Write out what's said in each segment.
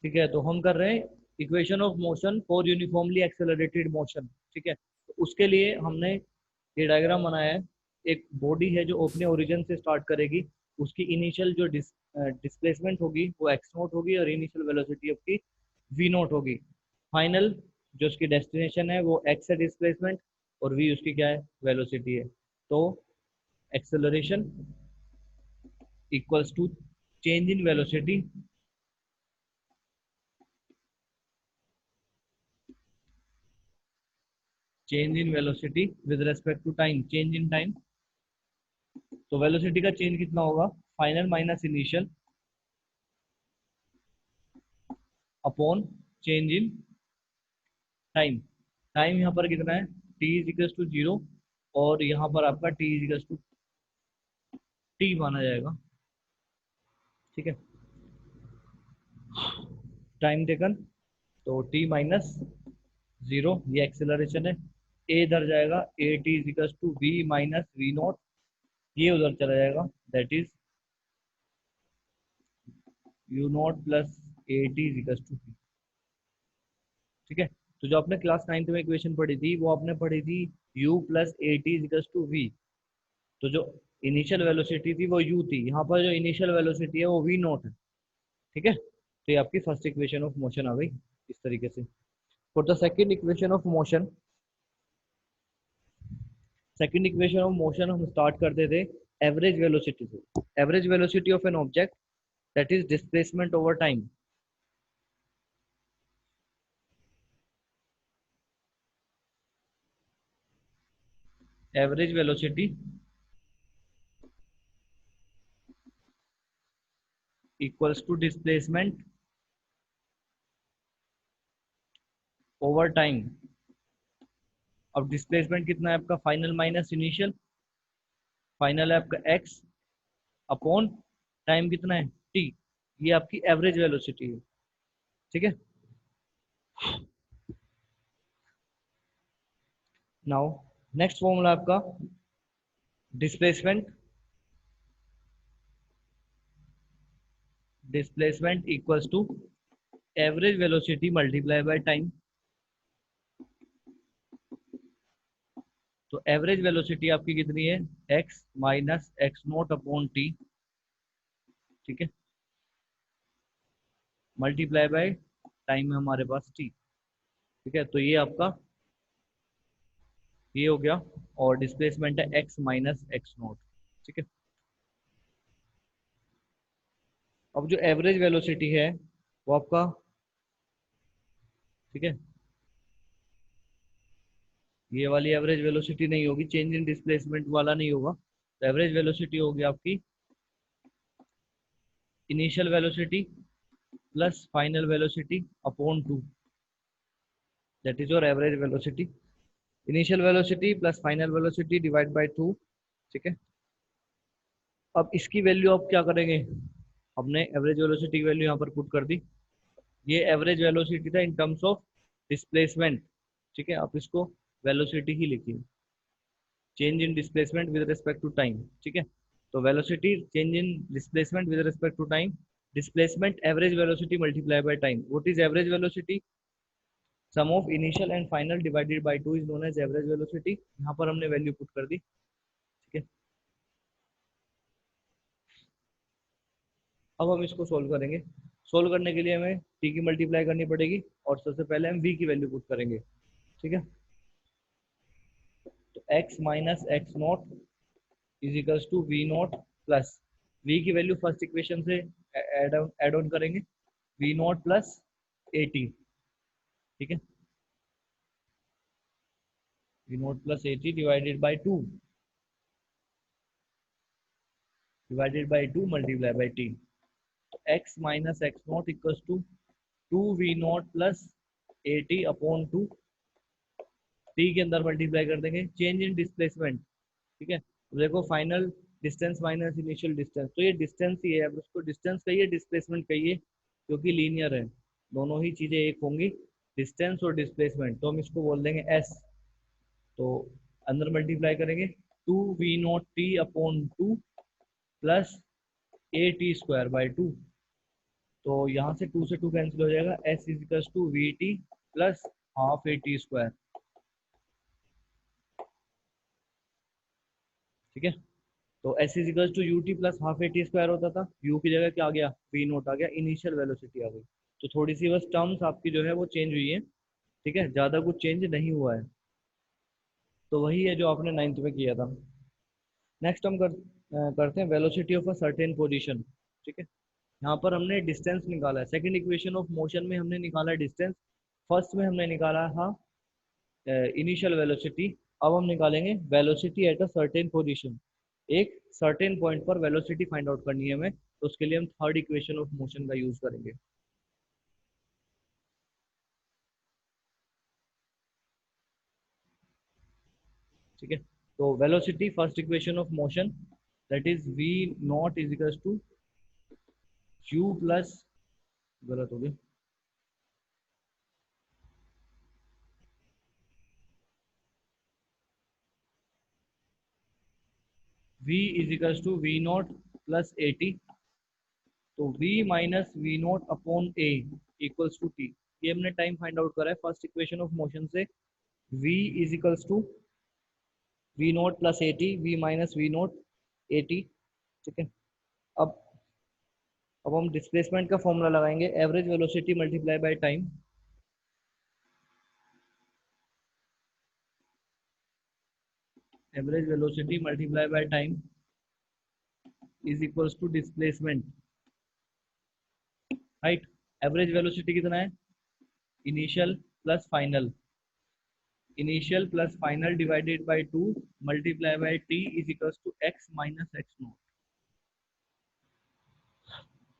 ठीक है, तो हम कर रहे हैं equation of motion for uniformly accelerated motion. ठीक है, तो उसके लिए हमने ये डायग्राम बनाया है। एक बॉडी है जो अपने ओरिजिन से स्टार्ट करेगी, उसकी इनिशियल जो डिस्प्लेसमेंट होगी वो एक्स नोट होगी और इनिशियल वेलोसिटी उसकी वी नोट होगी। फाइनल जो उसकी डेस्टिनेशन है वो एक्स है डिस्प्लेसमेंट और वी उसकी क्या है, वेलोसिटी है। तो acceleration equals to change in velocity with respect to time, change in time. तो वेलोसिटी का चेंज कितना होगा, final minus initial upon change in time. Time यहाँ पर कितना है, टी इज इक्वल्स टू 0 और यहाँ पर आपका t is equals to t माना जाएगा। ठीक है, टाइम टेकन, तो टी माइनस 0 ये एक्सेलरेशन है। ए इधर जाएगा, a t is equals to v minus we naught, ये उधर चला जाएगा, that is u naught plus a t is equals to. ठीक है, तो जो आपने क्लास 9th में इक्वेशन पढ़ी थी वो आपने पढ़ी थी u plus a t is to v. तो जो इनिशियल वेलोसिटी थी वो u थी, यहाँ पर जो इनिशियल वेलोसिटी है वो v नॉट है। ठीक है, तो ये आपकी फर्स्ट इक्वेशन ऑफ मोशन आ गई इस तरीके से। For the second equation of motion, second equation of motion हम स्टार्ट करते थे एवरेज वेलोसिटी से। Average velocity of an object that is displacement over time. Average velocity equals to displacement over time. अब डिस्प्लेसमेंट कितना है आपका, final minus initial, final है आपका x अपॉन टाइम कितना है t, ये आपकी एवरेज वेलोसिटी है। ठीक है, नाउ नेक्स्ट फॉर्मूला आपका displacement, displacement equals to average velocity multiply by time. तो एवरेज वेलोसिटी आपकी कितनी है, x minus x naught upon t. ठीक है, मल्टीप्लाई बाय टाइम है हमारे पास t। ठीक है, तो ये आपका ये हो गया, और डिस्प्लेसमेंट है x माइनस एक्स नोट। ठीक है, अब जो एवरेज वेलोसिटी है वो आपका, ठीक है, ये वाली एवरेज वेलोसिटी नहीं होगी, चेंज इन डिस्प्लेसमेंट वाला नहीं होगा। तो एवरेज वेलोसिटी होगी आपकी initial velocity plus final velocity upon 2, that is your average velocity. Initial velocity plus final velocity divide by 2। ठीक है, अब इसकी वैल्यू आप क्या करेंगे, हमने एवरेज वेलोसिटी की वैल्यू यहाँ पर पुट कर दी। ये एवरेज वेलोसिटी था इन टर्म्स ऑफ डिस्प्लेसमेंट। ठीक है, आप इसको वेलोसिटी ही लिखिए, change in displacement with respect to time. ठीक है, तो velocity change in displacement with respect to time, displacement average velocity multiply by time. What is average velocity, sum of initial and final divided by 2 is known as average velocity. यहाँ पर हमने value put कर दी। ठीक है, अब हम इसको solve करेंगे। सोल्व करने के लिए हमें टी की मल्टीप्लाई करनी पड़ेगी और सबसे पहले हम वी की वैल्यू पुट करेंगे। ठीक है, तो x minus x naught is equals to v naught plus v की वैल्यू फर्स्ट इक्वेशन से ऐड ऑन करेंगे, v naught plus a t. ठीक है, v naught plus a t divided by two multiply by t. तो x minus x naught equals to 2v naught plus a t upon 2, t के अंदर multiply कर देंगे, change in displacement. ठीक है, तो देखो final distance minus initial distance, तो ये डिस्टेंस ही है, अब उसको डिस्टेंस कहिए डिस्प्लेसमेंट कहिए, क्योंकि लीनियर है, दोनों ही चीजें एक होंगी, डिस्टेंस और डिस्प्लेसमेंट, तो हम इसको बोल देंगे s। तो अंदर मल्टीप्लाई करेंगे 2v not T upon 2 plus a t square by 2। तो यहाँ से 2 से 2 कैंसिल हो जाएगा, s equals to v t plus half a t square. ठीक है, तो s equals to u t plus half a t square होता था, u की जगह क्या आ गया, वी नोट आ गया, इनिशियल वेलोसिटी आ गई। तो थोड़ी सी बस टर्म्स आपकी जो है वो चेंज हुई है। ठीक है, ज़्यादा कुछ चेंज नहीं हुआ है। तो वही है जो आपने 9th में किया था। नेक्स्ट हम करते हैं velocity of a certain position. ठीक है, यहाँ पर हमने डिस्टेंस निकाला है, सेकंड इक्वेशन ऑफ मोशन में हमने निकाला है डिस्टेंस, फर्स्ट में हमने निकाला था इनिशियल वेलोसिटी। अब हम निकालेंगे velocity at a certain position. एक सर्टेन पॉइंट पर वेलोसिटी फाइंड आउट करनी है हमें, तो उसके लिए हम थर्ड इक्वेशन ऑफ मोशन का यूज करेंगे। ठीक है, तो velocity first equation of motion, that is v naught is equal to u plus, गलत हो गया, v is equal to v naught plus a t. तो v minus we naught upon a equals to t. ये हमने time find out करा है first equation of motion से। v is equals to v naught plus a t, v minus we naught a t. ठीक है, अब अब हम डिस्प्लेसमेंट का फॉर्मूला लगाएंगे, average velocity multiply by time. Average velocity multiply by time is equals to displacement, right. Average velocity कितना है, initial plus final, initial plus final divided by 2 multiply by t is equals to x minus x not,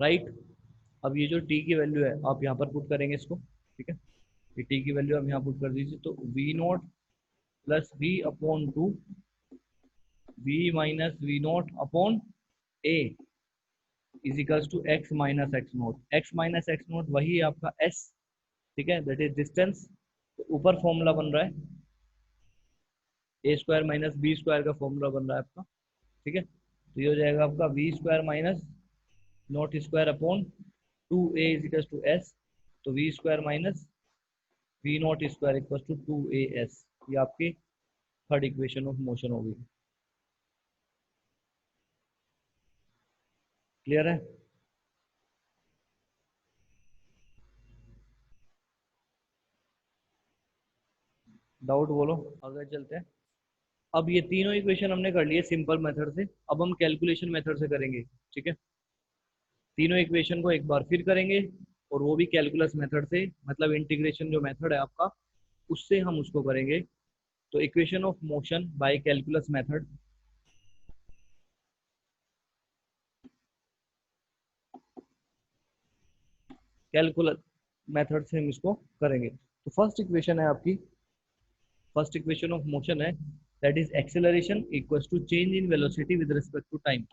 right. अब ये जो T की value है आप यहाँ पर पुट करेंगे इसको। ठीक है, ये टी की वैल्यू आप यहाँ पुट कर दीजिए, तो v naught plus v upon two, v minus we naught upon a is equals to x minus x naught. X minus x naught वही है आपका एस। ठीक है, दैट इज डिस्टेंस। तो ऊपर फॉर्मूला बन रहा है ए स्क्वायर माइनस बी स्क्वायर का फॉर्मूला बन रहा है आपका। ठीक है, तो ये हो जाएगा आपका V square minus naught square upon two A is equal to S. तो V square minus we naught square equal to two A S. ये आपकी थर्ड इक्वेशन ऑफ मोशन होगी। क्लियर है? डाउट बोलो, आगे चलते हैं। अब ये तीनों इक्वेशन हमने कर लिए सिंपल मेथड से, अब हम कैलकुलेशन मेथड से करेंगे। ठीक है, तीनों इक्वेशन को एक बार फिर करेंगे, और वो भी कैलकुलस मेथड से, मतलब इंटीग्रेशन जो मेथड है आपका, उससे हम उसको करेंगे। तो equation of motion by calculus method, calculus method से हम इसको करेंगे। तो फर्स्ट इक्वेशन है आपकी, फर्स्ट इक्वेशन ऑफ मोशन है, that is acceleration equals to change in velocity with respect to time.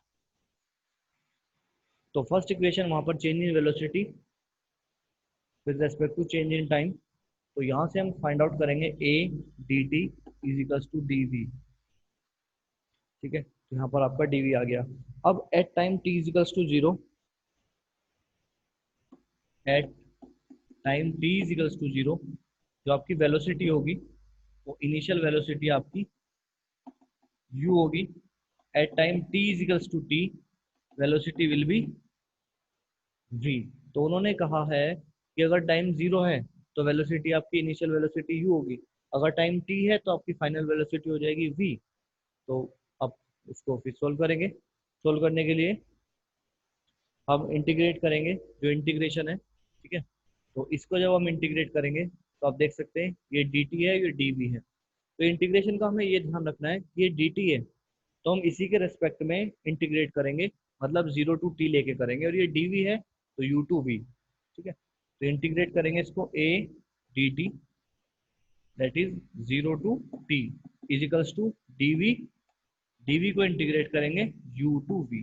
तो फर्स्ट इक्वेशन वहां पर change in velocity with respect to change in time. तो यहाँ से हम फाइंड आउट करेंगे a d t is equals to d v. ठीक है, तो यहाँ पर आपका डी वी आ गया। अब at time t is equals to zero, at time t is equals to zero, जो आपकी वेलोसिटी होगी वो इनिशियल वेलोसिटी आपकी u होगी। At time t is equals to t, velocity will be v। तो उन्होंने कहा है कि अगर टाइम जीरो है तो वेलोसिटी आपकी इनिशियल वेलोसिटी u होगी, अगर टाइम t है तो आपकी फाइनल वेलोसिटी हो जाएगी v। तो अब उसको फिर सोल्व करेंगे। सोल्व करने के लिए हम इंटीग्रेट करेंगे, जो इंटीग्रेशन है। ठीक है, तो इसको जब हम इंटीग्रेट करेंगे तो आप देख सकते हैं ये डी टी है, ये डी वी है। तो इंटीग्रेशन का हमें ये ध्यान रखना है कि ये डी टी है तो हम इसी के रेस्पेक्ट में इंटीग्रेट करेंगे, मतलब जीरो टू टी लेके करेंगे, और ये डी वी है तो यू टू वी। ठीक है, तो इंटीग्रेट करेंगे इसको a d t, that is zero to t is equals to d v, d v को इंटीग्रेट करेंगे u to v.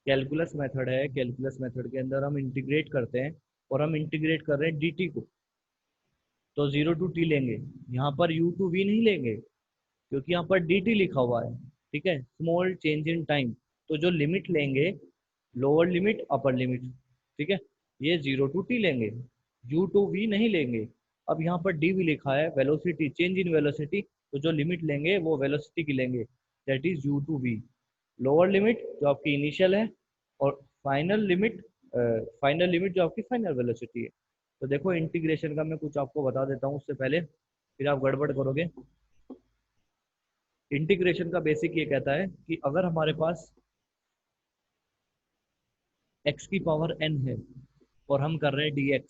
Calculus method है, कैलकुलस मेथड के अंदर हम इंटीग्रेट करते हैं, और हम इंटीग्रेट कर रहे हैं डी टी को, तो जीरो टू टी लेंगे, यहाँ पर यू टू वी नहीं लेंगे क्योंकि यहाँ पर डी टी लिखा हुआ है। ठीक है, स्मॉल चेंज इन टाइम। तो जो लिमिट लेंगे, लोअर लिमिट अपर लिमिट, ठीक है, ये 0 to t लेंगे, u to v नहीं लेंगे। अब यहाँ पर dv लिखा है, वेलोसिटी, चेंज इन वेलोसिटी, तो जो लिमिट लेंगे वो वेलोसिटी की लेंगे, that is u to v। Lower limit जो आपकी इनिशियल है, और फाइनल लिमिट जो आपकी फाइनल वेलोसिटी है। तो देखो इंटीग्रेशन का मैं कुछ आपको बता देता हूँ उससे पहले, फिर आप गड़बड़ करोगे। इंटीग्रेशन का बेसिक ये कहता है कि अगर हमारे पास x की पावर n है और हम कर रहे हैं dx,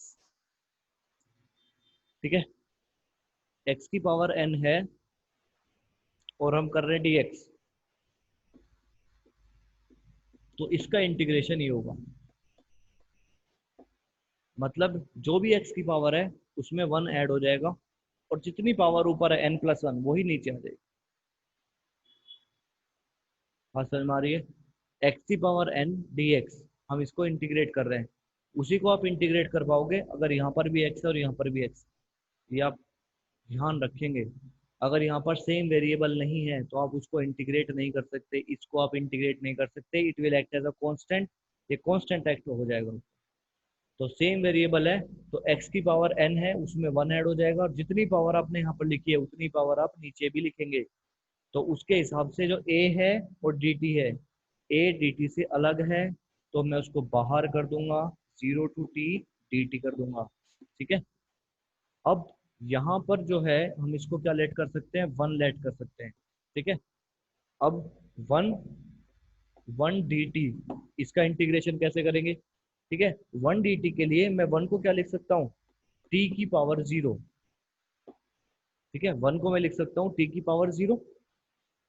ठीक है, x की पावर n है और हम कर रहे हैं dx, तो इसका इंटीग्रेशन ये होगा, मतलब जो भी x की पावर है उसमें 1 ऐड हो जाएगा, और जितनी पावर ऊपर है n+1 वही नीचे आ जाएगी। बात समझ में आ रही है? x की पावर n dx, हम इसको इंटीग्रेट कर रहे हैं, उसी को आप इंटीग्रेट कर पाओगे अगर यहाँ पर भी x है और यहाँ पर भी x। ये आप ध्यान रखेंगे, अगर यहाँ पर सेम वेरिएबल नहीं है तो आप उसको इंटीग्रेट नहीं कर सकते, इसको आप इंटीग्रेट नहीं कर सकते, it will act as a constant, ये कांस्टेंट एक्ट हो जाएगा। तो सेम वेरिएबल है, तो x की पावर n है, उसमें 1 ऐड हो जाएगा, और जितनी पावर आपने यहाँ पर लिखी है उतनी पावर आप नीचे भी लिखेंगे। तो उसके हिसाब से जो a है और dt है, a dt से अलग है, तो मैं उसको बाहर कर दूंगा, 0 to t dt कर दूंगा। ठीक है, अब यहाँ पर जो है हम इसको क्या लेट कर सकते हैं, 1 लेट कर सकते हैं। ठीक है, अब 1 dt, इसका इंटीग्रेशन कैसे करेंगे? ठीक है, 1 dt के लिए मैं 1 को क्या लिख सकता हूँ, t की पावर 0। ठीक है, 1 को मैं लिख सकता हूँ t की पावर 0,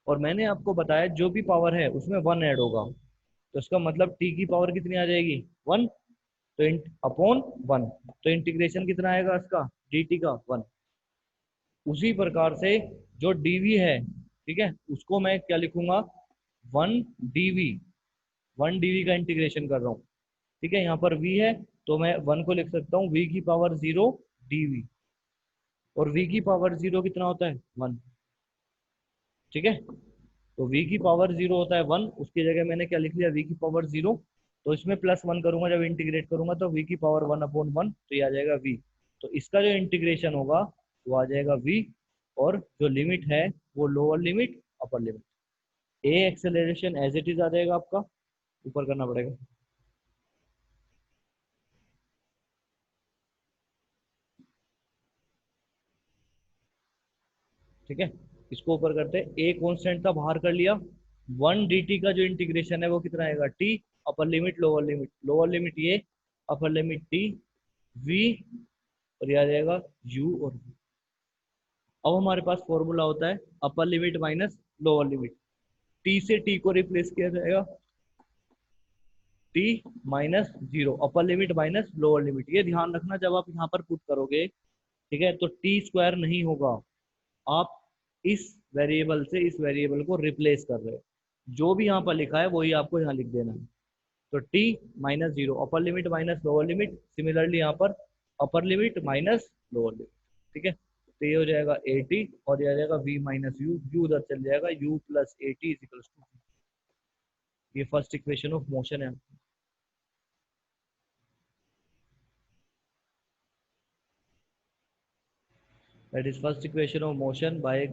और मैंने आपको बताया जो भी पावर है उसमें 1 ऐड होगा, तो इसका मतलब t की पावर कितनी आ जाएगी, 1, तो अपॉन 1, तो इंटीग्रेशन कितना आएगा इसका, dt का 1। उसी प्रकार से जो dv है, ठीक है, उसको मैं क्या लिखूंगा, 1 dv, 1 dv का इंटीग्रेशन कर रहा हूँ। ठीक है, यहाँ पर v है, तो मैं 1 को लिख सकता हूँ v की पावर 0 dv, और v की पावर 0 कितना होता है, 1। ठीक है, तो v की पावर 0 होता है 1, उसकी जगह मैंने क्या लिख लिया, v की पावर 0, तो इसमें +1 करूंगा, जब इंटीग्रेट करूंगा तो v की पावर 1/1, तो ये आ जाएगा v। तो इसका जो इंटीग्रेशन होगा वो आ जाएगा v, और जो लिमिट है वो lower limit upper limit, a acceleration as it is आ जाएगा आपका, ऊपर करना पड़ेगा। ठीक है, इसको ऊपर करते हैं, a कांस्टेंट था बाहर कर लिया, 1 dt का जो इंटीग्रेशन है वो कितना आएगा, t, upper limit lower limit, lower limit ये, अपर लिमिट t, v, और ये आ जाएगा u और v। अब हमारे पास फॉर्मूला होता है upper limit minus lower limit, t से t को रिप्लेस किया जाएगा, t -0, upper limit minus lower limit. ये ध्यान रखना जब आप यहाँ पर पुट करोगे, ठीक है, तो टी स्क्वायर नहीं होगा, आप इस वेरिएबल से इस वेरिएबल को रिप्लेस कर रहे हो, जो भी यहाँ पर लिखा है वही आपको यहाँ लिख देना है। तो t -0, upper limit minus lower limit, similarly यहाँ पर upper limit minus lower limit. ठीक है, तो ये हो जाएगा 80, और ये आ जाएगा v माइनस यू, यू उधर चल जाएगा, u प्लस 80 इजिकल्स टू, ये फर्स्ट इक्वेशन ऑफ मोशन है। That is first equation of motion bye